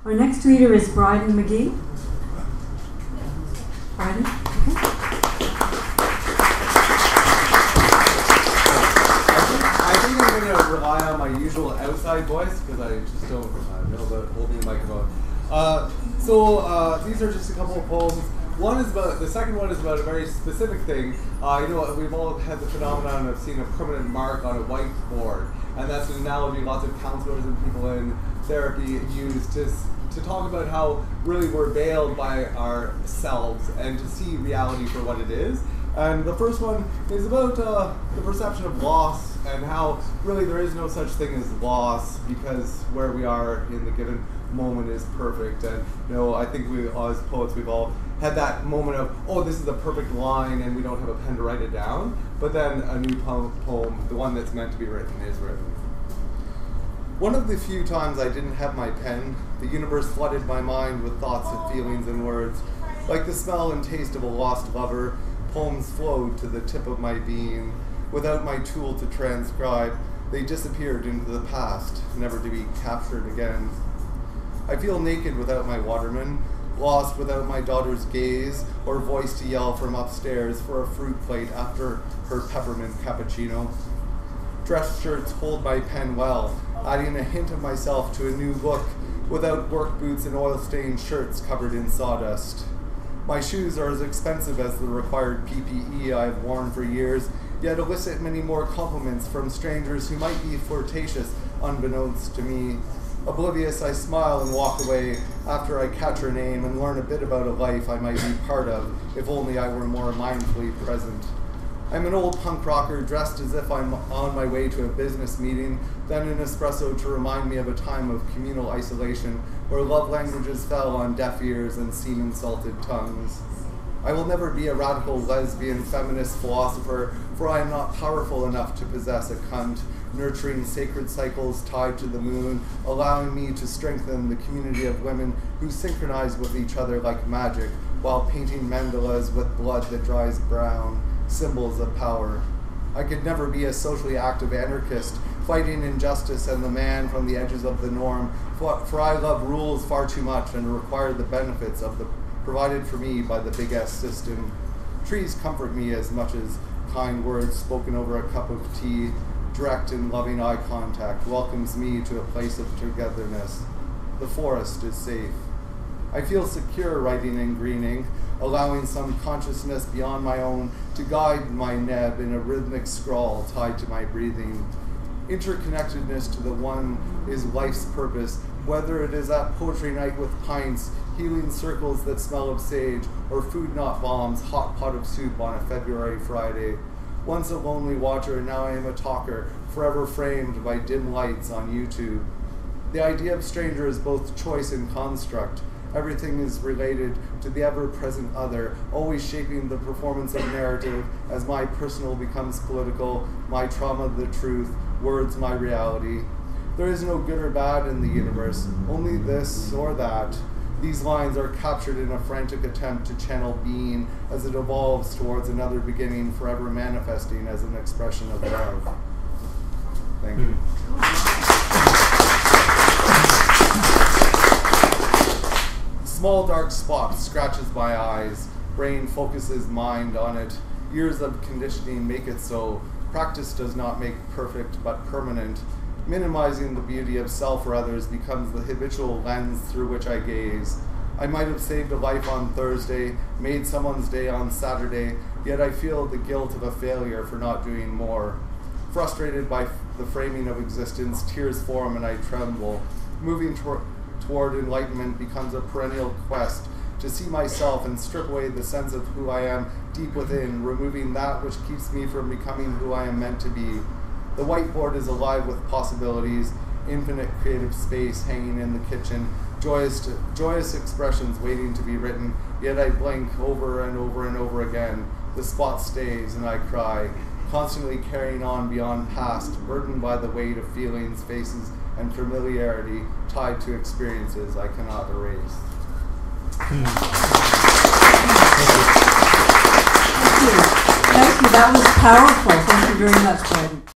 Our next reader is Brydon McGhee. Brydon, okay. I think I'm going to rely on my usual outside voice because I just don't know about holding the microphone. These are just a couple of poems. The second one is about a very specific thing. We've all had the phenomenon of seeing a permanent mark on a whiteboard, and that's an analogy lots of counselors and people in therapy use to talk about how really we're veiled by ourselves and to see reality for what it is. And the first one is about the perception of loss and how really there is no such thing as loss because where we are in the given moment is perfect. And I think we, as poets, we've all had that moment of, oh, this is a perfect line, and we don't have a pen to write it down. But then a new poem, the one that's meant to be written, is written. One of the few times I didn't have my pen, the universe flooded my mind with thoughts and feelings and words. Like the smell and taste of a lost lover, poems flowed to the tip of my being. Without my tool to transcribe, they disappeared into the past, never to be captured again. I feel naked without my waterman, lost without my daughter's gaze, or voice to yell from upstairs for a fruit plate after her peppermint cappuccino. Dress shirts hold my pen well, adding a hint of myself to a new look, without work boots and oil-stained shirts covered in sawdust. My shoes are as expensive as the required PPE I have worn for years, yet elicit many more compliments from strangers who might be flirtatious unbeknownst to me. Oblivious, I smile and walk away after I catch her name and learn a bit about a life I might be part of, if only I were more mindfully present. I'm an old punk rocker dressed as if I'm on my way to a business meeting, then an espresso to remind me of a time of communal isolation where love languages fell on deaf ears and semen-salted tongues. I will never be a radical lesbian feminist philosopher, for I am not powerful enough to possess a cunt, nurturing sacred cycles tied to the moon, allowing me to strengthen the community of women who synchronize with each other like magic, while painting mandalas with blood that dries brown, symbols of power. I could never be a socially active anarchist, fighting injustice and the man from the edges of the norm, for I love rules far too much and require the benefits of the provided for me by the big S system. Trees comfort me as much as kind words spoken over a cup of tea. Direct and loving eye contact welcomes me to a place of togetherness. The forest is safe. I feel secure writing and greening, allowing some consciousness beyond my own to guide my neb in a rhythmic scrawl tied to my breathing. Interconnectedness to the one is life's purpose, whether it is at poetry night with pints, healing circles that smell of sage, or food not bombs, hot pot of soup on a February Friday. Once a lonely watcher, now I am a talker, forever framed by dim lights on YouTube. The idea of stranger is both choice and construct. Everything is related to the ever-present other, always shaping the performance of narrative as my personal becomes political, my trauma the truth, words my reality. There is no good or bad in the universe, only this or that. These lines are captured in a frantic attempt to channel being as it evolves towards another beginning, forever manifesting as an expression of love. Thank you. Small dark spot scratches my eyes. Brain focuses mind on it. Years of conditioning make it so. Practice does not make perfect, but permanent. Minimizing the beauty of self or others becomes the habitual lens through which I gaze. I might have saved a life on Thursday, made someone's day on Saturday, yet I feel the guilt of a failure for not doing more. Frustrated by the framing of existence, tears form and I tremble. Moving toward enlightenment becomes a perennial quest to see myself and strip away the sense of who I am deep within, removing that which keeps me from becoming who I am meant to be. The whiteboard is alive with possibilities, infinite creative space hanging in the kitchen, joyous expressions waiting to be written, yet I blank over and over and over again. The spot stays and I cry, constantly carrying on beyond past, burdened by the weight of feelings, faces, and familiarity tied to experiences I cannot erase. Thank you. That was powerful. Thank you very much, Brydon.